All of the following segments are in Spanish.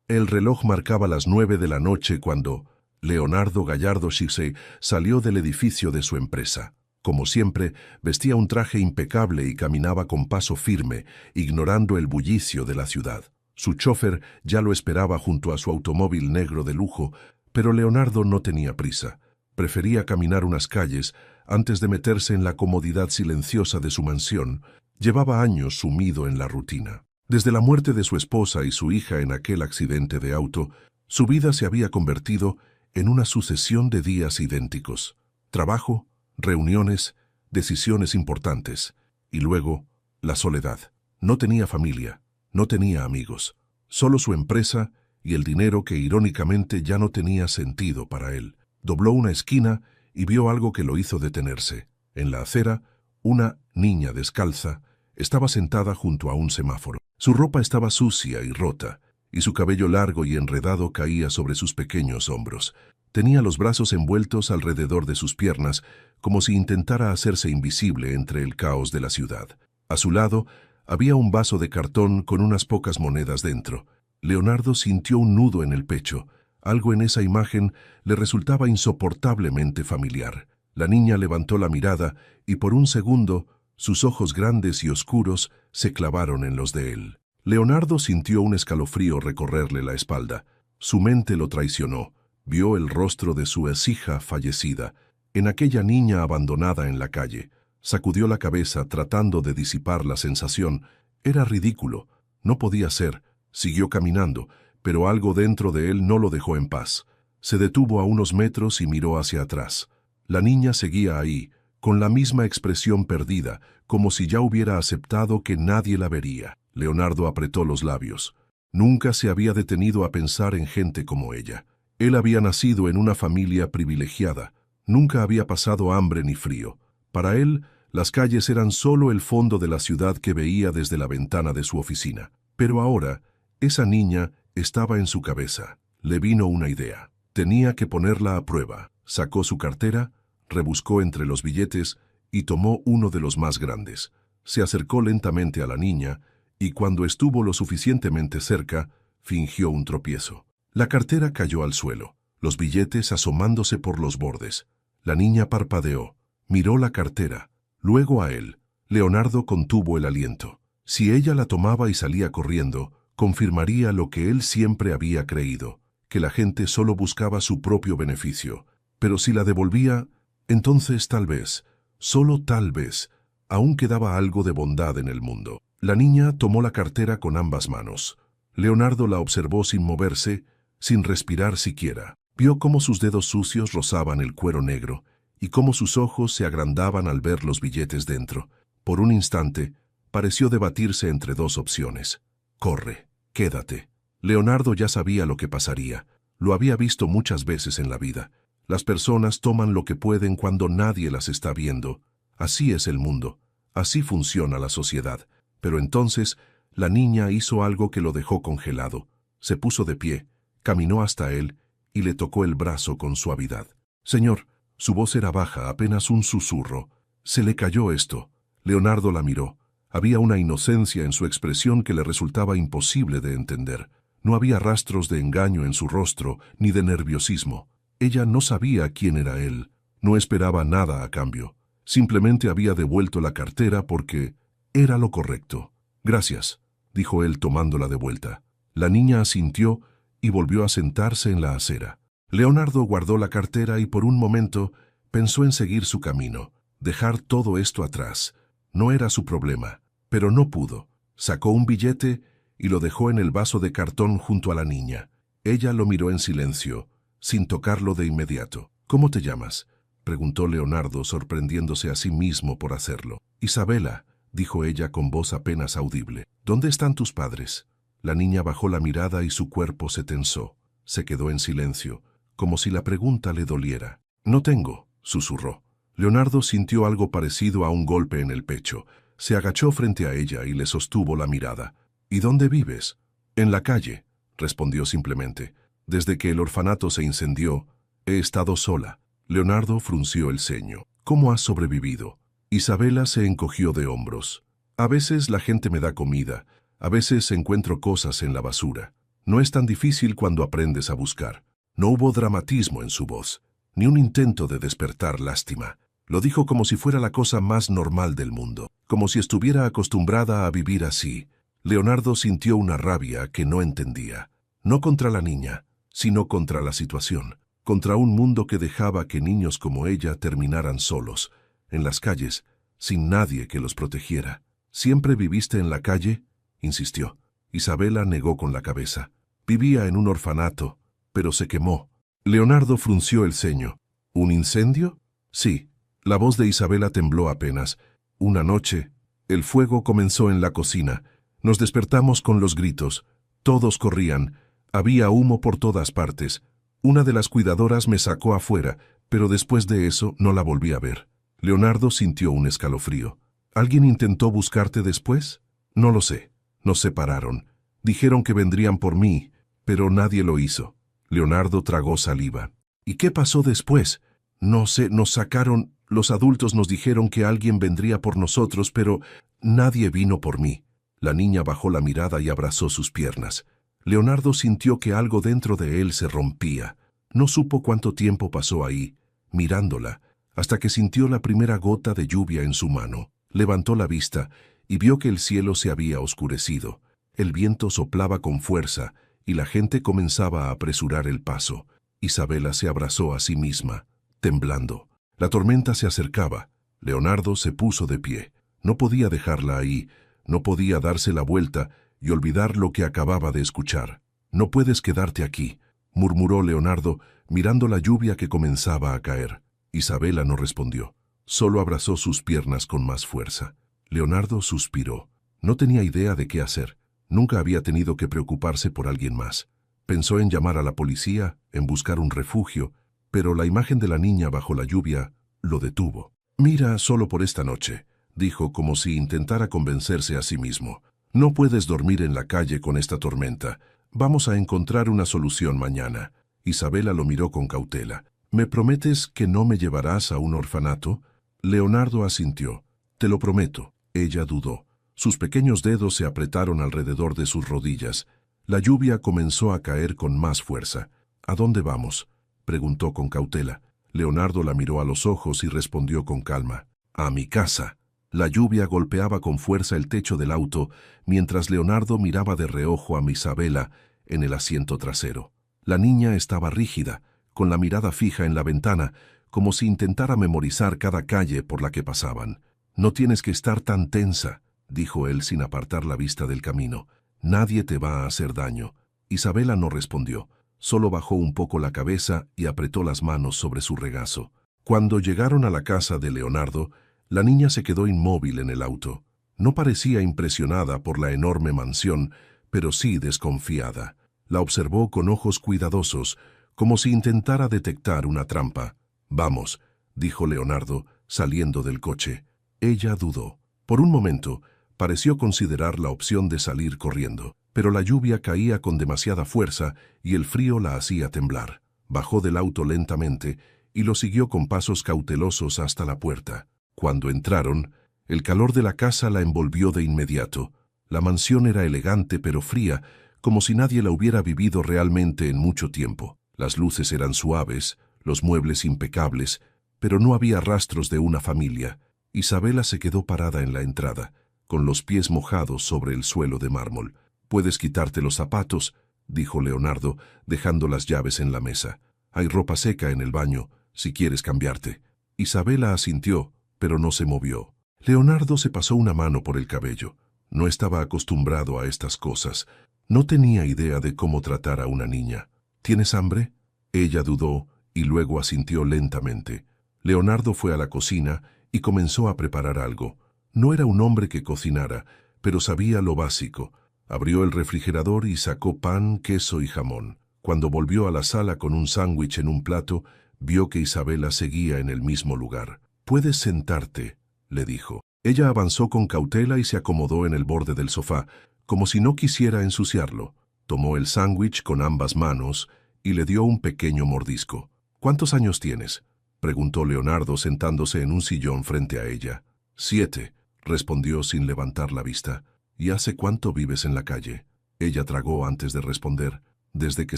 El reloj marcaba las 9 de la noche cuando Leonardo Gallardo Shixey salió del edificio de su empresa. Como siempre, vestía un traje impecable y caminaba con paso firme, ignorando el bullicio de la ciudad. Su chofer ya lo esperaba junto a su automóvil negro de lujo, pero Leonardo no tenía prisa. Prefería caminar unas calles antes de meterse en la comodidad silenciosa de su mansión. Llevaba años sumido en la rutina. Desde la muerte de su esposa y su hija en aquel accidente de auto, su vida se había convertido en una sucesión de días idénticos. Trabajo, reuniones, decisiones importantes. Y luego, la soledad. No tenía familia, no tenía amigos. Solo su empresa y el dinero que irónicamente ya no tenía sentido para él. Dobló una esquina y vio algo que lo hizo detenerse. En la acera, una niña descalza estaba sentada junto a un semáforo. Su ropa estaba sucia y rota, y su cabello largo y enredado caía sobre sus pequeños hombros. Tenía los brazos envueltos alrededor de sus piernas, como si intentara hacerse invisible entre el caos de la ciudad. A su lado, había un vaso de cartón con unas pocas monedas dentro. Leonardo sintió un nudo en el pecho. Algo en esa imagen le resultaba insoportablemente familiar. La niña levantó la mirada y por un segundo sus ojos grandes y oscuros se clavaron en los de él. Leonardo sintió un escalofrío recorrerle la espalda. Su mente lo traicionó. Vio el rostro de su hija fallecida, en aquella niña abandonada en la calle. Sacudió la cabeza tratando de disipar la sensación. Era ridículo. No podía ser. Siguió caminando, pero algo dentro de él no lo dejó en paz. Se detuvo a unos metros y miró hacia atrás. La niña seguía ahí, con la misma expresión perdida, como si ya hubiera aceptado que nadie la vería. Leonardo apretó los labios. Nunca se había detenido a pensar en gente como ella. Él había nacido en una familia privilegiada. Nunca había pasado hambre ni frío. Para él, las calles eran solo el fondo de la ciudad que veía desde la ventana de su oficina. Pero ahora, esa niña estaba en su cabeza. Le vino una idea. Tenía que ponerla a prueba. Sacó su cartera, rebuscó entre los billetes y tomó uno de los más grandes. Se acercó lentamente a la niña y cuando estuvo lo suficientemente cerca, fingió un tropiezo. La cartera cayó al suelo, los billetes asomándose por los bordes. La niña parpadeó, miró la cartera, luego a él. Leonardo contuvo el aliento. Si ella la tomaba y salía corriendo, confirmaría lo que él siempre había creído, que la gente solo buscaba su propio beneficio. Pero si la devolvía, entonces tal vez, solo tal vez, aún quedaba algo de bondad en el mundo. La niña tomó la cartera con ambas manos. Leonardo la observó sin moverse, sin respirar siquiera. Vio cómo sus dedos sucios rozaban el cuero negro y cómo sus ojos se agrandaban al ver los billetes dentro. Por un instante, pareció debatirse entre dos opciones. Corre, quédate. Leonardo ya sabía lo que pasaría. Lo había visto muchas veces en la vida. Las personas toman lo que pueden cuando nadie las está viendo. Así es el mundo. Así funciona la sociedad. Pero entonces, la niña hizo algo que lo dejó congelado. Se puso de pie, caminó hasta él y le tocó el brazo con suavidad. Señor, su voz era baja, apenas un susurro. Se le cayó esto. Leonardo la miró. Había una inocencia en su expresión que le resultaba imposible de entender. No había rastros de engaño en su rostro, ni de nerviosismo. Ella no sabía quién era él. No esperaba nada a cambio. Simplemente había devuelto la cartera porque era lo correcto. Gracias, dijo él tomándola de vuelta. La niña asintió y volvió a sentarse en la acera. Leonardo guardó la cartera y por un momento pensó en seguir su camino, dejar todo esto atrás. No era su problema, pero no pudo. Sacó un billete y lo dejó en el vaso de cartón junto a la niña. Ella lo miró en silencio, sin tocarlo de inmediato. ¿Cómo te llamas?, preguntó Leonardo, sorprendiéndose a sí mismo por hacerlo. Isabela, dijo ella con voz apenas audible. ¿Dónde están tus padres? La niña bajó la mirada y su cuerpo se tensó. Se quedó en silencio, como si la pregunta le doliera. No tengo, susurró. Leonardo sintió algo parecido a un golpe en el pecho. Se agachó frente a ella y le sostuvo la mirada. ¿Y dónde vives? En la calle, respondió simplemente. Desde que el orfanato se incendió, he estado sola. Leonardo frunció el ceño. ¿Cómo has sobrevivido? Isabela se encogió de hombros. A veces la gente me da comida, a veces encuentro cosas en la basura. No es tan difícil cuando aprendes a buscar. No hubo dramatismo en su voz, ni un intento de despertar lástima. Lo dijo como si fuera la cosa más normal del mundo, como si estuviera acostumbrada a vivir así. Leonardo sintió una rabia que no entendía. No contra la niña, sino contra la situación, contra un mundo que dejaba que niños como ella terminaran solos, en las calles, sin nadie que los protegiera. ¿Siempre viviste en la calle?, insistió. Isabela negó con la cabeza. Vivía en un orfanato, pero se quemó. Leonardo frunció el ceño. ¿Un incendio? Sí. La voz de Isabela tembló apenas. Una noche, el fuego comenzó en la cocina. Nos despertamos con los gritos. Todos corrían. Había humo por todas partes. Una de las cuidadoras me sacó afuera, pero después de eso no la volví a ver. Leonardo sintió un escalofrío. ¿Alguien intentó buscarte después? No lo sé. Nos separaron. Dijeron que vendrían por mí, pero nadie lo hizo. Leonardo tragó saliva. ¿Y qué pasó después? No sé, nos sacaron. Los adultos nos dijeron que alguien vendría por nosotros, pero nadie vino por mí. La niña bajó la mirada y abrazó sus piernas. Leonardo sintió que algo dentro de él se rompía. No supo cuánto tiempo pasó ahí, mirándola, hasta que sintió la primera gota de lluvia en su mano. Levantó la vista y vio que el cielo se había oscurecido. El viento soplaba con fuerza y la gente comenzaba a apresurar el paso. Isabela se abrazó a sí misma, temblando. La tormenta se acercaba. Leonardo se puso de pie. No podía dejarla ahí, no podía darse la vuelta y olvidar lo que acababa de escuchar. «No puedes quedarte aquí», murmuró Leonardo, mirando la lluvia que comenzaba a caer. Isabela no respondió. Solo abrazó sus piernas con más fuerza. Leonardo suspiró. No tenía idea de qué hacer. Nunca había tenido que preocuparse por alguien más. Pensó en llamar a la policía, en buscar un refugio, pero la imagen de la niña bajo la lluvia lo detuvo. «Mira, solo por esta noche», dijo como si intentara convencerse a sí mismo. «No puedes dormir en la calle con esta tormenta. Vamos a encontrar una solución mañana». Isabela lo miró con cautela. «¿Me prometes que no me llevarás a un orfanato?» Leonardo asintió. «Te lo prometo». Ella dudó. Sus pequeños dedos se apretaron alrededor de sus rodillas. La lluvia comenzó a caer con más fuerza. «¿A dónde vamos?», preguntó con cautela. Leonardo la miró a los ojos y respondió con calma. «A mi casa». La lluvia golpeaba con fuerza el techo del auto, mientras Leonardo miraba de reojo a Isabela en el asiento trasero. La niña estaba rígida, con la mirada fija en la ventana, como si intentara memorizar cada calle por la que pasaban. «No tienes que estar tan tensa», dijo él sin apartar la vista del camino. «Nadie te va a hacer daño». Isabela no respondió. Solo bajó un poco la cabeza y apretó las manos sobre su regazo. Cuando llegaron a la casa de Leonardo, la niña se quedó inmóvil en el auto. No parecía impresionada por la enorme mansión, pero sí desconfiada. La observó con ojos cuidadosos, como si intentara detectar una trampa. «Vamos», dijo Leonardo, saliendo del coche. Ella dudó. Por un momento, pareció considerar la opción de salir corriendo, pero la lluvia caía con demasiada fuerza y el frío la hacía temblar. Bajó del auto lentamente y lo siguió con pasos cautelosos hasta la puerta. Cuando entraron, el calor de la casa la envolvió de inmediato. La mansión era elegante pero fría, como si nadie la hubiera vivido realmente en mucho tiempo. Las luces eran suaves, los muebles impecables, pero no había rastros de una familia. Isabela se quedó parada en la entrada, con los pies mojados sobre el suelo de mármol. «Puedes quitarte los zapatos», dijo Leonardo, dejando las llaves en la mesa. «Hay ropa seca en el baño, si quieres cambiarte». Isabela asintió, pero no se movió. Leonardo se pasó una mano por el cabello. No estaba acostumbrado a estas cosas. No tenía idea de cómo tratar a una niña. «¿Tienes hambre?». Ella dudó y luego asintió lentamente. Leonardo fue a la cocina y comenzó a preparar algo. No era un hombre que cocinara, pero sabía lo básico. Abrió el refrigerador y sacó pan, queso y jamón. Cuando volvió a la sala con un sándwich en un plato, vio que Isabela seguía en el mismo lugar. «Puedes sentarte», le dijo. Ella avanzó con cautela y se acomodó en el borde del sofá, como si no quisiera ensuciarlo. Tomó el sándwich con ambas manos y le dio un pequeño mordisco. «¿Cuántos años tienes?», preguntó Leonardo sentándose en un sillón frente a ella. «7», respondió sin levantar la vista. «¿Y hace cuánto vives en la calle?». Ella tragó antes de responder. Desde que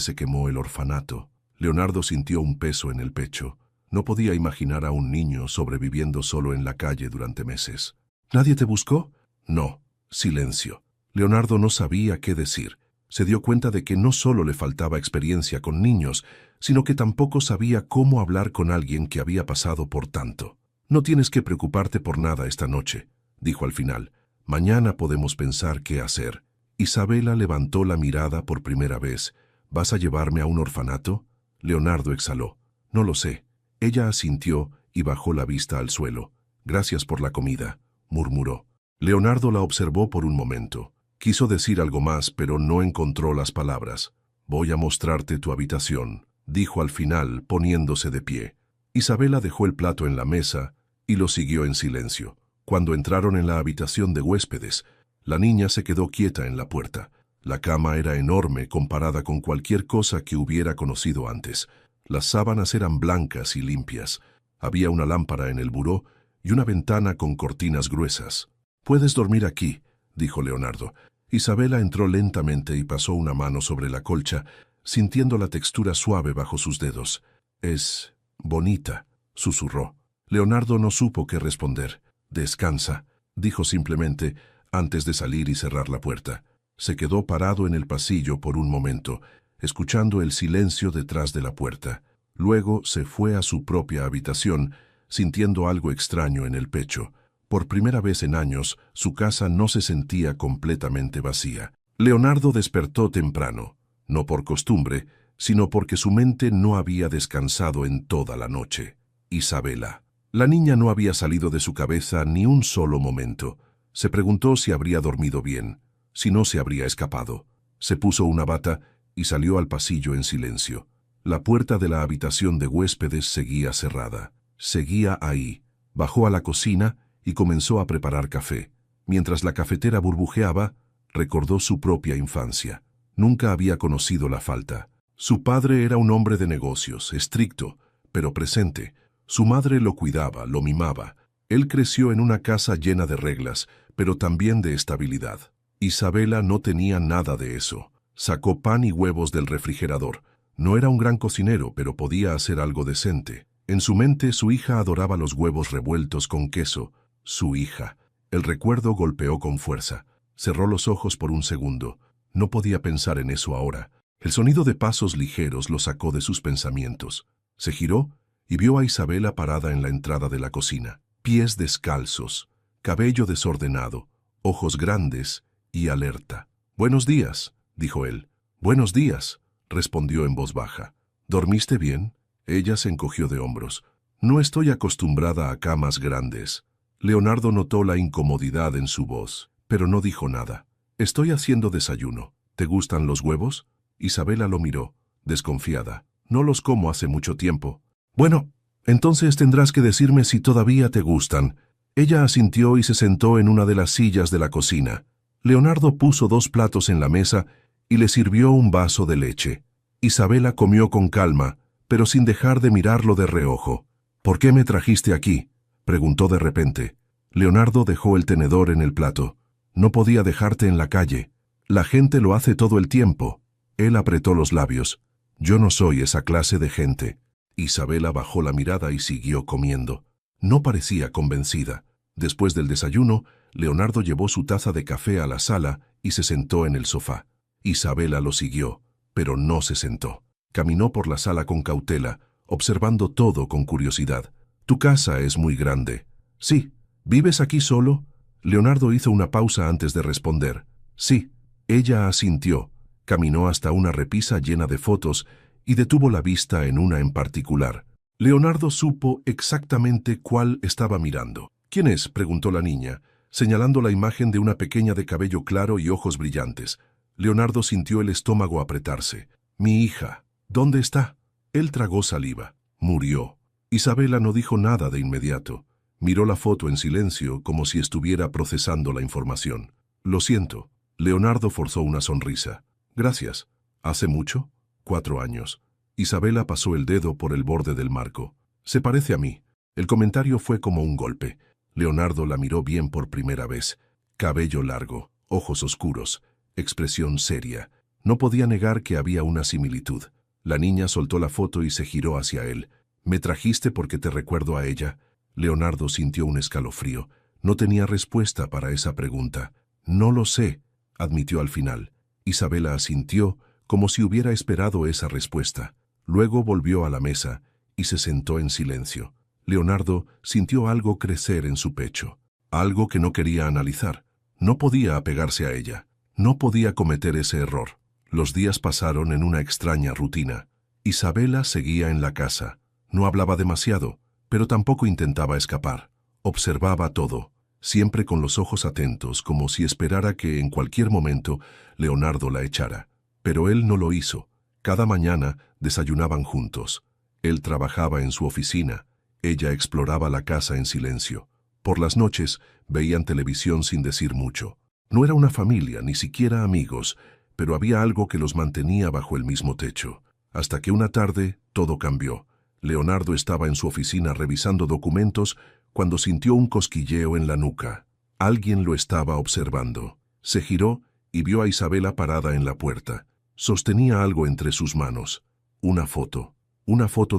se quemó el orfanato, Leonardo sintió un peso en el pecho. No podía imaginar a un niño sobreviviendo solo en la calle durante meses. ¿Nadie te buscó? No. Silencio. Leonardo no sabía qué decir. Se dio cuenta de que no solo le faltaba experiencia con niños, sino que tampoco sabía cómo hablar con alguien que había pasado por tanto. No tienes que preocuparte por nada esta noche, dijo al final. Mañana podemos pensar qué hacer. Isabela levantó la mirada por primera vez. ¿Vas a llevarme a un orfanato? Leonardo exhaló. No lo sé. Ella asintió y bajó la vista al suelo. Gracias por la comida, murmuró. Leonardo la observó por un momento. Quiso decir algo más, pero no encontró las palabras. Voy a mostrarte tu habitación, dijo al final, poniéndose de pie. Isabela dejó el plato en la mesa y lo siguió en silencio. Cuando entraron en la habitación de huéspedes, la niña se quedó quieta en la puerta. La cama era enorme comparada con cualquier cosa que hubiera conocido antes. Las sábanas eran blancas y limpias. Había una lámpara en el buró y una ventana con cortinas gruesas. «Puedes dormir aquí», dijo Leonardo. Isabela entró lentamente y pasó una mano sobre la colcha, sintiendo la textura suave bajo sus dedos. «Es bonita», susurró. Leonardo no supo qué responder. «Descansa», dijo simplemente, antes de salir y cerrar la puerta. Se quedó parado en el pasillo por un momento, escuchando el silencio detrás de la puerta. Luego se fue a su propia habitación, sintiendo algo extraño en el pecho. Por primera vez en años, su casa no se sentía completamente vacía. Leonardo despertó temprano, no por costumbre, sino porque su mente no había descansado en toda la noche. Isabela. La niña no había salido de su cabeza ni un solo momento. Se preguntó si habría dormido bien, si no se habría escapado. Se puso una bata y salió al pasillo en silencio. La puerta de la habitación de huéspedes seguía cerrada. Seguía ahí. Bajó a la cocina y comenzó a preparar café. Mientras la cafetera burbujeaba, recordó su propia infancia. Nunca había conocido la falta. Su padre era un hombre de negocios, estricto, pero presente. Su madre lo cuidaba, lo mimaba. Él creció en una casa llena de reglas, pero también de estabilidad. Isabela no tenía nada de eso. Sacó pan y huevos del refrigerador. No era un gran cocinero, pero podía hacer algo decente. En su mente, su hija adoraba los huevos revueltos con queso. Su hija. El recuerdo golpeó con fuerza. Cerró los ojos por un segundo. No podía pensar en eso ahora. El sonido de pasos ligeros lo sacó de sus pensamientos. Se giró y vio a Isabela parada en la entrada de la cocina. Pies descalzos, cabello desordenado, ojos grandes y alerta. «Buenos días», dijo él. «Buenos días», respondió en voz baja. «¿Dormiste bien?» Ella se encogió de hombros. «No estoy acostumbrada a camas grandes». Leonardo notó la incomodidad en su voz, pero no dijo nada. «Estoy haciendo desayuno. ¿Te gustan los huevos?» Isabela lo miró, desconfiada. «No los como hace mucho tiempo». «Bueno, entonces tendrás que decirme si todavía te gustan». Ella asintió y se sentó en una de las sillas de la cocina. Leonardo puso 2 platos en la mesa y le sirvió un vaso de leche. Isabela comió con calma, pero sin dejar de mirarlo de reojo. «¿Por qué me trajiste aquí?», preguntó de repente. Leonardo dejó el tenedor en el plato. «No podía dejarte en la calle. La gente lo hace todo el tiempo». Él apretó los labios. «Yo no soy esa clase de gente». Isabela bajó la mirada y siguió comiendo. No parecía convencida. Después del desayuno, Leonardo llevó su taza de café a la sala y se sentó en el sofá. Isabela lo siguió, pero no se sentó. Caminó por la sala con cautela, observando todo con curiosidad. «Tu casa es muy grande». «Sí». «¿Vives aquí solo?» Leonardo hizo una pausa antes de responder. «Sí». Ella asintió. Caminó hasta una repisa llena de fotos y detuvo la vista en una en particular. Leonardo supo exactamente cuál estaba mirando. «¿Quién es?», preguntó la niña, señalando la imagen de una pequeña de cabello claro y ojos brillantes. Leonardo sintió el estómago apretarse. «Mi hija». «¿Dónde está?» Él tragó saliva. «Murió». Isabela no dijo nada de inmediato. Miró la foto en silencio, como si estuviera procesando la información. «Lo siento». Leonardo forzó una sonrisa. «Gracias». «¿Hace mucho?» 4 años. Isabela pasó el dedo por el borde del marco. «Se parece a mí». El comentario fue como un golpe. Leonardo la miró bien por primera vez. Cabello largo, ojos oscuros. expresión seria. No podía negar que había una similitud. La niña soltó la foto y se giró hacia él. «¿Me trajiste porque te recuerdo a ella?» Leonardo sintió un escalofrío. No tenía respuesta para esa pregunta. «No lo sé», admitió al final. Isabela asintió, como si hubiera esperado esa respuesta. Luego volvió a la mesa y se sentó en silencio. Leonardo sintió algo crecer en su pecho, algo que no quería analizar. No podía apegarse a ella, no podía cometer ese error. Los días pasaron en una extraña rutina. Isabela seguía en la casa. No hablaba demasiado, pero tampoco intentaba escapar. Observaba todo, siempre con los ojos atentos, como si esperara que en cualquier momento Leonardo la echara. Pero él no lo hizo. Cada mañana desayunaban juntos. Él trabajaba en su oficina. Ella exploraba la casa en silencio. Por las noches veían televisión sin decir mucho. No era una familia, ni siquiera amigos, pero había algo que los mantenía bajo el mismo techo. Hasta que una tarde todo cambió. Leonardo estaba en su oficina revisando documentos cuando sintió un cosquilleo en la nuca. Alguien lo estaba observando. Se giró y vio a Isabela parada en la puerta. Sostenía algo entre sus manos. Una foto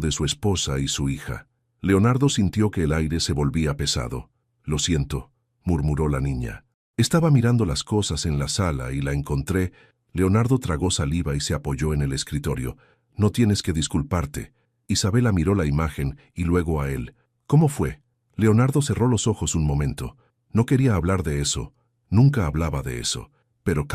de su esposa y su hija. Leonardo sintió que el aire se volvía pesado. «Lo siento», murmuró la niña. «Estaba mirando las cosas en la sala y la encontré». Leonardo tragó saliva y se apoyó en el escritorio. «No tienes que disculparte». Isabela miró la imagen y luego a él. «¿Cómo fue?» Leonardo cerró los ojos un momento. No quería hablar de eso. Nunca hablaba de eso. Pero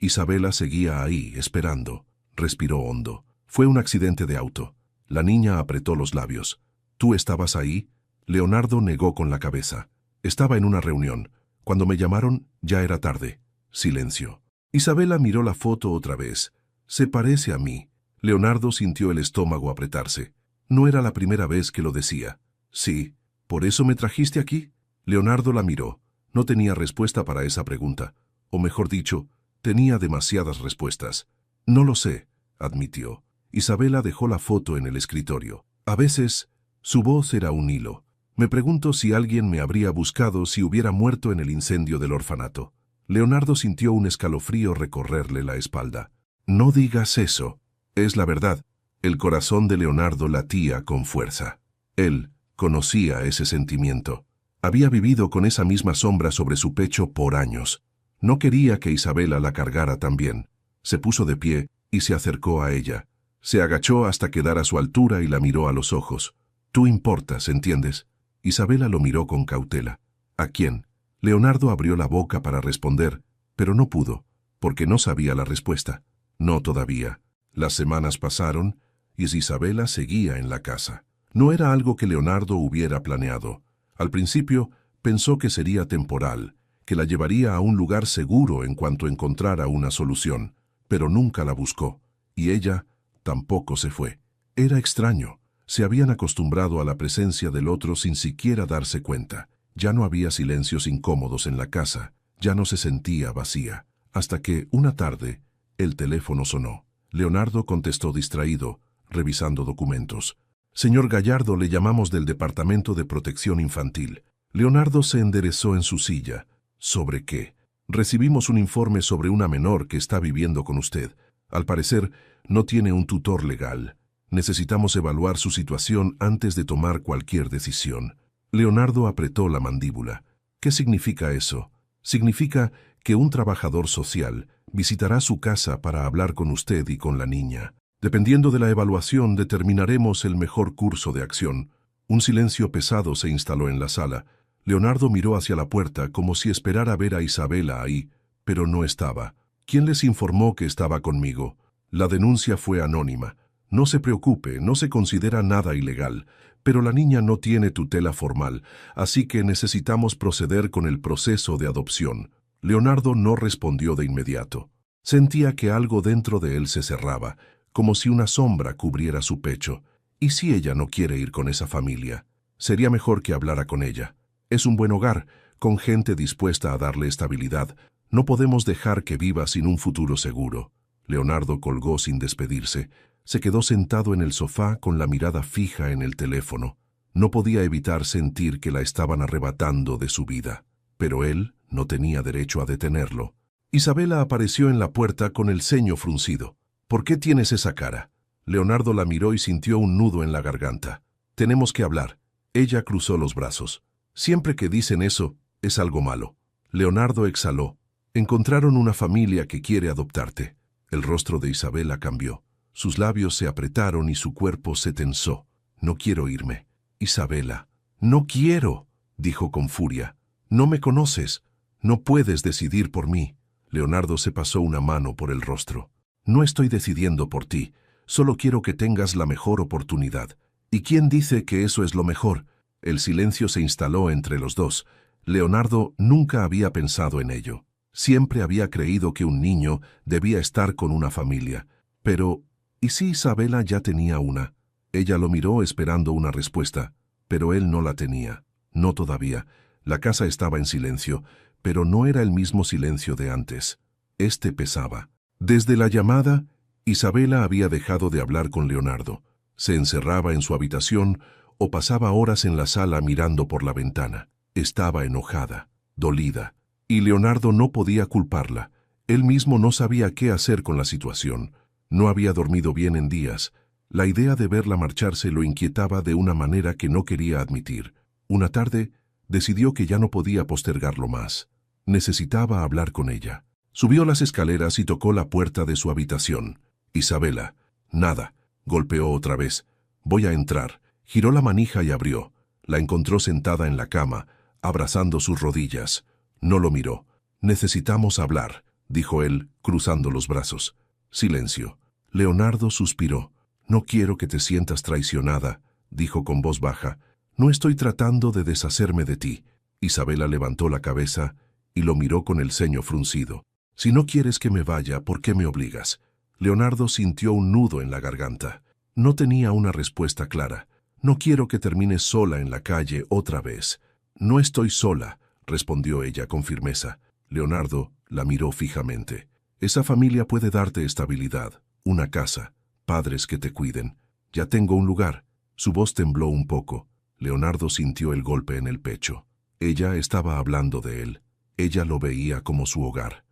Isabela seguía ahí, esperando. Respiró hondo. «Fue un accidente de auto». La niña apretó los labios. «¿Tú estabas ahí?» Leonardo negó con la cabeza. «Estaba en una reunión. Cuando me llamaron, ya era tarde». Silencio. Isabela miró la foto otra vez. «Se parece a mí». Leonardo sintió el estómago apretarse. No era la primera vez que lo decía. «Sí. ¿Por eso me trajiste aquí?» Leonardo la miró. No tenía respuesta para esa pregunta. O mejor dicho, tenía demasiadas respuestas. «No lo sé», admitió. Isabela dejó la foto en el escritorio. «A veces, su voz era un hilo. Me pregunto si alguien me habría buscado si hubiera muerto en el incendio del orfanato». Leonardo sintió un escalofrío recorrerle la espalda. «No digas eso. Es la verdad». El corazón de Leonardo latía con fuerza. Él conocía ese sentimiento. Había vivido con esa misma sombra sobre su pecho por años. No quería que Isabela la cargara también. Se puso de pie y se acercó a ella. Se agachó hasta quedar a su altura y la miró a los ojos. «Tú importas, ¿entiendes?» Isabela lo miró con cautela. «¿A quién?» Leonardo abrió la boca para responder, pero no pudo, porque no sabía la respuesta. No todavía. Las semanas pasaron y Isabela seguía en la casa. No era algo que Leonardo hubiera planeado. Al principio pensó que sería temporal, que la llevaría a un lugar seguro en cuanto encontrara una solución, pero nunca la buscó, y ella tampoco se fue. Era extraño. Se habían acostumbrado a la presencia del otro sin siquiera darse cuenta. Ya no había silencios incómodos en la casa, ya no se sentía vacía. Hasta que, una tarde, el teléfono sonó. Leonardo contestó distraído, revisando documentos. «Señor Gallardo, le llamamos del Departamento de Protección Infantil». Leonardo se enderezó en su silla. «¿Sobre qué?» «Recibimos un informe sobre una menor que está viviendo con usted. Al parecer, no tiene un tutor legal. Necesitamos evaluar su situación antes de tomar cualquier decisión». Leonardo apretó la mandíbula. «¿Qué significa eso?» «Significa que un trabajador social visitará su casa para hablar con usted y con la niña. Dependiendo de la evaluación, determinaremos el mejor curso de acción». Un silencio pesado se instaló en la sala. Leonardo miró hacia la puerta como si esperara ver a Isabela ahí, pero no estaba. «¿Quién les informó que estaba conmigo?» «La denuncia fue anónima. No se preocupe, no se considera nada ilegal, pero la niña no tiene tutela formal, así que necesitamos proceder con el proceso de adopción». Leonardo no respondió de inmediato. Sentía que algo dentro de él se cerraba, como si una sombra cubriera su pecho. ¿Y si ella no quiere ir con esa familia? Sería mejor que hablara con ella. Es un buen hogar, con gente dispuesta a darle estabilidad. No podemos dejar que viva sin un futuro seguro. Leonardo colgó sin despedirse. Se quedó sentado en el sofá con la mirada fija en el teléfono. No podía evitar sentir que la estaban arrebatando de su vida. Pero él no tenía derecho a detenerlo. Isabela apareció en la puerta con el ceño fruncido. ¿Por qué tienes esa cara? Leonardo la miró y sintió un nudo en la garganta. Tenemos que hablar. Ella cruzó los brazos. Siempre que dicen eso, es algo malo. Leonardo exhaló. Encontraron una familia que quiere adoptarte. El rostro de Isabela cambió. Sus labios se apretaron y su cuerpo se tensó. No quiero irme. Isabela. No quiero, dijo con furia. No me conoces. No puedes decidir por mí. Leonardo se pasó una mano por el rostro. No estoy decidiendo por ti. Solo quiero que tengas la mejor oportunidad. ¿Y quién dice que eso es lo mejor? El silencio se instaló entre los dos. Leonardo nunca había pensado en ello. Siempre había creído que un niño debía estar con una familia. Pero, ¿y si Isabela ya tenía una? Ella lo miró esperando una respuesta, pero él no la tenía. No todavía. La casa estaba en silencio, pero no era el mismo silencio de antes. Este pesaba. Desde la llamada, Isabela había dejado de hablar con Leonardo. Se encerraba en su habitación o pasaba horas en la sala mirando por la ventana. Estaba enojada, dolida, y Leonardo no podía culparla. Él mismo no sabía qué hacer con la situación. No había dormido bien en días. La idea de verla marcharse lo inquietaba de una manera que no quería admitir. Una tarde, decidió que ya no podía postergarlo más. Necesitaba hablar con ella. Subió las escaleras y tocó la puerta de su habitación. Isabela. Nada. Golpeó otra vez. Voy a entrar. Giró la manija y abrió. La encontró sentada en la cama, abrazando sus rodillas. No lo miró. Necesitamos hablar, dijo él, cruzando los brazos. Silencio. Leonardo suspiró. No quiero que te sientas traicionada, dijo con voz baja. No estoy tratando de deshacerme de ti. Isabela levantó la cabeza y lo miró con el ceño fruncido. Si no quieres que me vaya, ¿por qué me obligas? Leonardo sintió un nudo en la garganta. No tenía una respuesta clara. No quiero que termines sola en la calle otra vez. No estoy sola, respondió ella con firmeza. Leonardo la miró fijamente. Esa familia puede darte estabilidad, una casa, padres que te cuiden. Ya tengo un lugar. Su voz tembló un poco. Leonardo sintió el golpe en el pecho. Ella estaba hablando de él. Ella lo veía como su hogar.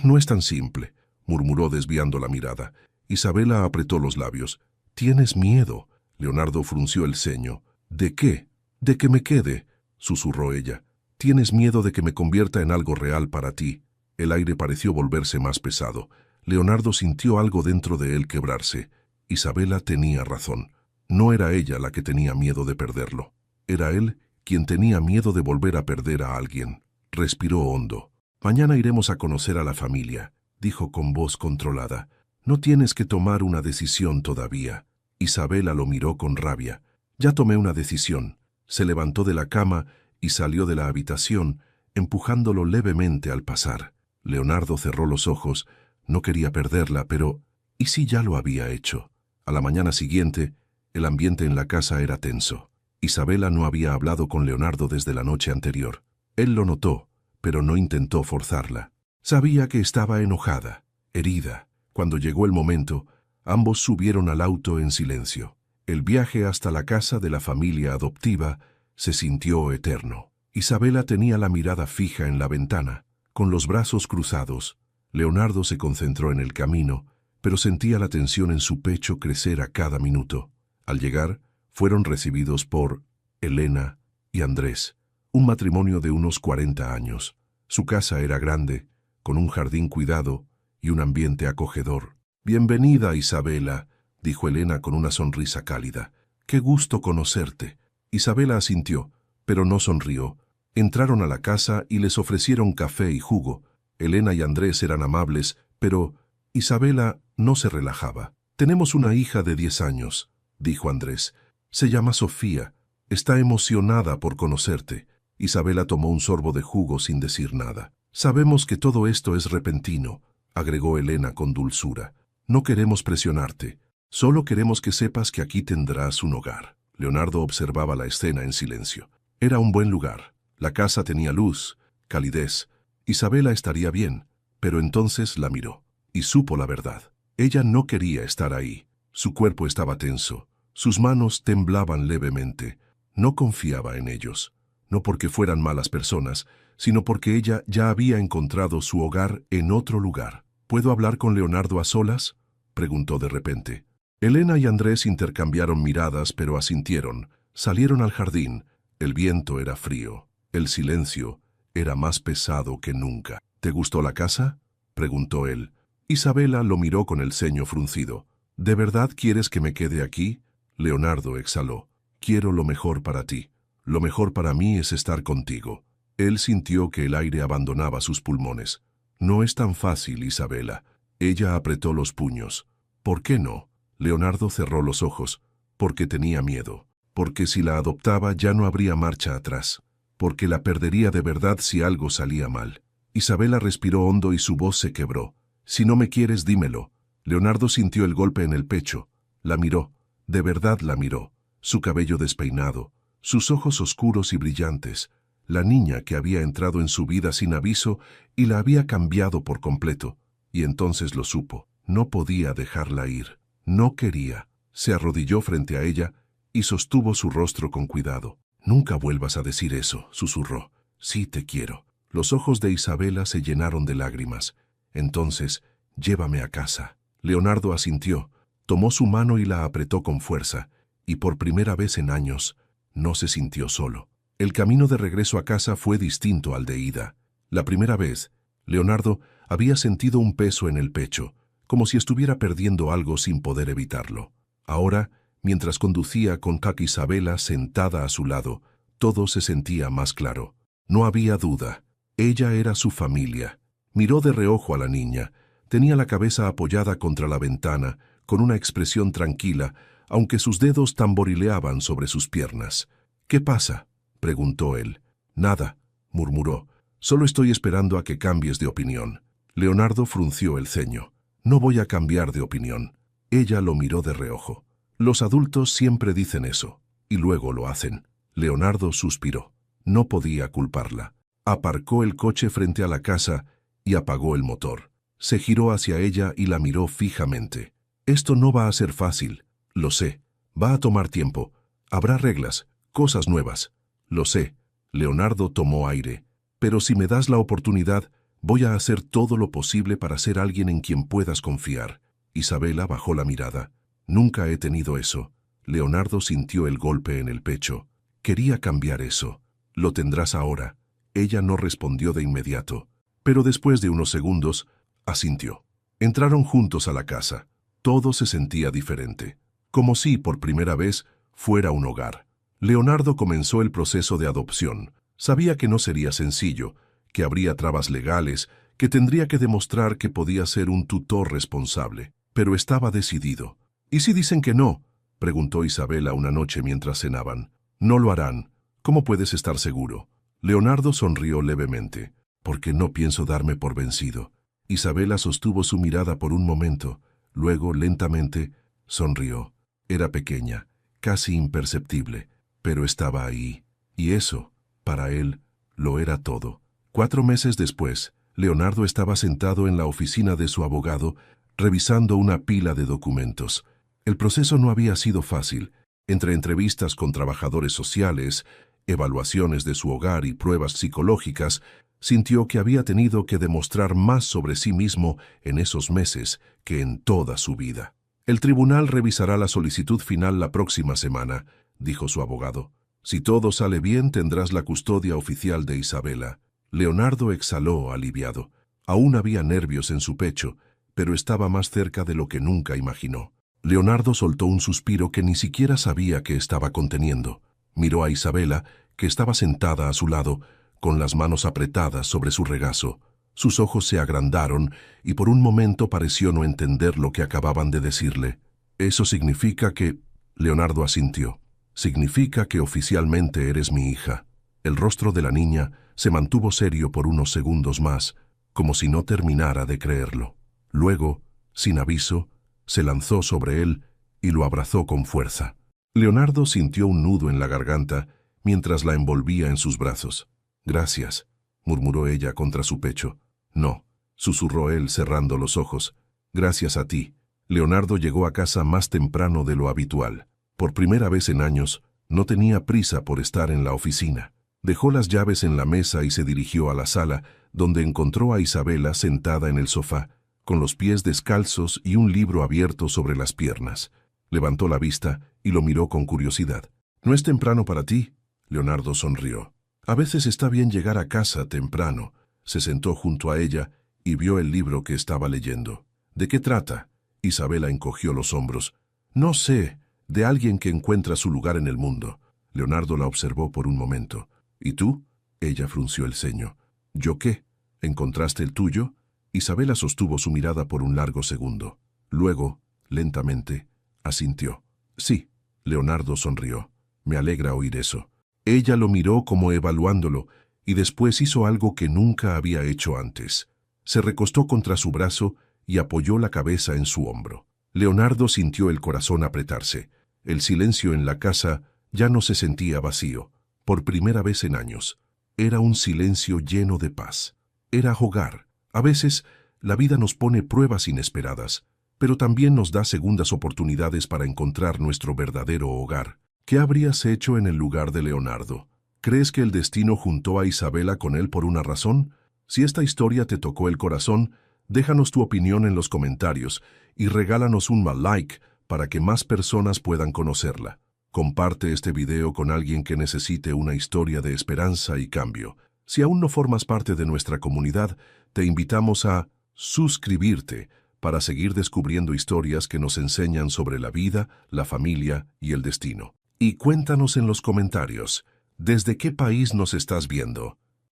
No es tan simple, murmuró desviando la mirada. Isabela apretó los labios. Tienes miedo. Leonardo frunció el ceño. ¿De qué? De que me quede, susurró ella. Tienes miedo de que me convierta en algo real para ti. El aire pareció volverse más pesado. Leonardo sintió algo dentro de él quebrarse. Isabela tenía razón. No era ella la que tenía miedo de perderlo. Era él quien tenía miedo de volver a perder a alguien. Respiró hondo. Mañana iremos a conocer a la familia, dijo con voz controlada. No tienes que tomar una decisión todavía. Isabela lo miró con rabia. Ya tomé una decisión. Se levantó de la cama y salió de la habitación, empujándolo levemente al pasar. Leonardo cerró los ojos. No quería perderla, pero ¿y si ya lo había hecho? A la mañana siguiente, el ambiente en la casa era tenso. Isabela no había hablado con Leonardo desde la noche anterior. Él lo notó, pero no intentó forzarla. Sabía que estaba enojada, herida. Cuando llegó el momento, ambos subieron al auto en silencio. El viaje hasta la casa de la familia adoptiva se sintió eterno. Isabela tenía la mirada fija en la ventana, con los brazos cruzados. Leonardo se concentró en el camino, pero sentía la tensión en su pecho crecer a cada minuto. Al llegar, fueron recibidos por Elena y Andrés, un matrimonio de unos 40 años. Su casa era grande, con un jardín cuidado y un ambiente acogedor. «Bienvenida, Isabela», dijo Elena con una sonrisa cálida. «Qué gusto conocerte». Isabela asintió, pero no sonrió. Entraron a la casa y les ofrecieron café y jugo. Elena y Andrés eran amables, pero Isabela no se relajaba. «Tenemos una hija de 10 años», dijo Andrés. «Se llama Sofía. Está emocionada por conocerte». Isabela tomó un sorbo de jugo sin decir nada. «Sabemos que todo esto es repentino», agregó Elena con dulzura. «No queremos presionarte. Solo queremos que sepas que aquí tendrás un hogar». Leonardo observaba la escena en silencio. Era un buen lugar. La casa tenía luz, calidez. Isabela estaría bien, pero entonces la miró y supo la verdad. Ella no quería estar ahí. Su cuerpo estaba tenso. Sus manos temblaban levemente. No confiaba en ellos. no porque fueran malas personas, sino porque ella ya había encontrado su hogar en otro lugar. ¿Puedo hablar con Leonardo a solas?, preguntó de repente. Elena y Andrés intercambiaron miradas, pero asintieron. Salieron al jardín. El viento era frío. El silencio era más pesado que nunca. ¿Te gustó la casa?, preguntó él. Isabela lo miró con el ceño fruncido. ¿De verdad quieres que me quede aquí? Leonardo exhaló. Quiero lo mejor para ti. Lo mejor para mí es estar contigo. Él sintió que el aire abandonaba sus pulmones. No es tan fácil, Isabela. Ella apretó los puños. ¿Por qué no? Leonardo cerró los ojos. Porque tenía miedo. Porque si la adoptaba ya no habría marcha atrás. Porque la perdería de verdad si algo salía mal. Isabela respiró hondo y su voz se quebró. Si no me quieres, dímelo. Leonardo sintió el golpe en el pecho. La miró. De verdad la miró. Su cabello despeinado. Sus ojos oscuros y brillantes. La niña que había entrado en su vida sin aviso y la había cambiado por completo. Y entonces lo supo. No podía dejarla ir. No quería. Se arrodilló frente a ella y sostuvo su rostro con cuidado. «Nunca vuelvas a decir eso», susurró. «Sí te quiero». Los ojos de Isabela se llenaron de lágrimas. «Entonces, llévame a casa». Leonardo asintió, tomó su mano y la apretó con fuerza, y por primera vez en años, no se sintió solo. El camino de regreso a casa fue distinto al de ida. La primera vez, Leonardo había sentido un peso en el pecho, como si estuviera perdiendo algo sin poder evitarlo. Ahora, mientras conducía con Isabela sentada a su lado, todo se sentía más claro. No había duda. Ella era su familia. Miró de reojo a la niña. Tenía la cabeza apoyada contra la ventana, con una expresión tranquila, aunque sus dedos tamborileaban sobre sus piernas. «¿Qué pasa?», preguntó él. «Nada», murmuró. «Solo estoy esperando a que cambies de opinión». Leonardo frunció el ceño. «No voy a cambiar de opinión». Ella lo miró de reojo. Los adultos siempre dicen eso, y luego lo hacen. Leonardo suspiró. No podía culparla. Aparcó el coche frente a la casa y apagó el motor. Se giró hacia ella y la miró fijamente. «Esto no va a ser fácil, lo sé. Va a tomar tiempo. Habrá reglas, cosas nuevas. Lo sé». Leonardo tomó aire. «Pero si me das la oportunidad, voy a hacer todo lo posible para ser alguien en quien puedas confiar». Isabela bajó la mirada. «Nunca he tenido eso». Leonardo sintió el golpe en el pecho. Quería cambiar eso. «Lo tendrás ahora». Ella no respondió de inmediato, pero después de unos segundos, asintió. Entraron juntos a la casa. Todo se sentía diferente, como si, por primera vez, fuera un hogar. Leonardo comenzó el proceso de adopción. Sabía que no sería sencillo, que habría trabas legales, que tendría que demostrar que podía ser un tutor responsable, pero estaba decidido. «¿Y si dicen que no?», preguntó Isabela una noche mientras cenaban. «No lo harán. ¿Cómo puedes estar seguro?». Leonardo sonrió levemente. «Porque no pienso darme por vencido». Isabela sostuvo su mirada por un momento. Luego, lentamente, sonrió. Era pequeña, casi imperceptible, pero estaba ahí. Y eso, para él, lo era todo. 4 meses después, Leonardo estaba sentado en la oficina de su abogado, revisando una pila de documentos. El proceso no había sido fácil. Entre entrevistas con trabajadores sociales, evaluaciones de su hogar y pruebas psicológicas, sintió que había tenido que demostrar más sobre sí mismo en esos meses que en toda su vida. «El tribunal revisará la solicitud final la próxima semana», dijo su abogado. «Si todo sale bien, tendrás la custodia oficial de Isabela». Leonardo exhaló aliviado. Aún había nervios en su pecho, pero estaba más cerca de lo que nunca imaginó. Leonardo soltó un suspiro que ni siquiera sabía que estaba conteniendo. Miró a Isabela, que estaba sentada a su lado, con las manos apretadas sobre su regazo. Sus ojos se agrandaron y por un momento pareció no entender lo que acababan de decirle. «Eso significa que...». Leonardo asintió. «Significa que oficialmente eres mi hija». El rostro de la niña se mantuvo serio por unos segundos más, como si no terminara de creerlo. Luego, sin aviso, se lanzó sobre él y lo abrazó con fuerza. Leonardo sintió un nudo en la garganta mientras la envolvía en sus brazos. «Gracias», murmuró ella contra su pecho. «No», susurró él cerrando los ojos. «Gracias a ti». Leonardo llegó a casa más temprano de lo habitual. Por primera vez en años, no tenía prisa por estar en la oficina. Dejó las llaves en la mesa y se dirigió a la sala, donde encontró a Isabela sentada en el sofá, con los pies descalzos y un libro abierto sobre las piernas. Levantó la vista y lo miró con curiosidad. «¿No es temprano para ti?». Leonardo sonrió. «A veces está bien llegar a casa temprano». Se sentó junto a ella y vio el libro que estaba leyendo. «¿De qué trata?». Isabela encogió los hombros. «No sé, de alguien que encuentra su lugar en el mundo». Leonardo la observó por un momento. «¿Y tú?». Ella frunció el ceño. «¿Yo qué? ¿Encontraste el tuyo?». Isabela sostuvo su mirada por un largo segundo. Luego, lentamente, asintió. «Sí». Leonardo sonrió. «Me alegra oír eso». Ella lo miró como evaluándolo y después hizo algo que nunca había hecho antes. Se recostó contra su brazo y apoyó la cabeza en su hombro. Leonardo sintió el corazón apretarse. El silencio en la casa ya no se sentía vacío. Por primera vez en años. Era un silencio lleno de paz. Era hogar. A veces, la vida nos pone pruebas inesperadas, pero también nos da segundas oportunidades para encontrar nuestro verdadero hogar. ¿Qué habrías hecho en el lugar de Leonardo? ¿Crees que el destino juntó a Isabela con él por una razón? Si esta historia te tocó el corazón, déjanos tu opinión en los comentarios y regálanos un like para que más personas puedan conocerla. Comparte este video con alguien que necesite una historia de esperanza y cambio. Si aún no formas parte de nuestra comunidad, te invitamos a suscribirte para seguir descubriendo historias que nos enseñan sobre la vida, la familia y el destino. Y cuéntanos en los comentarios, ¿desde qué país nos estás viendo?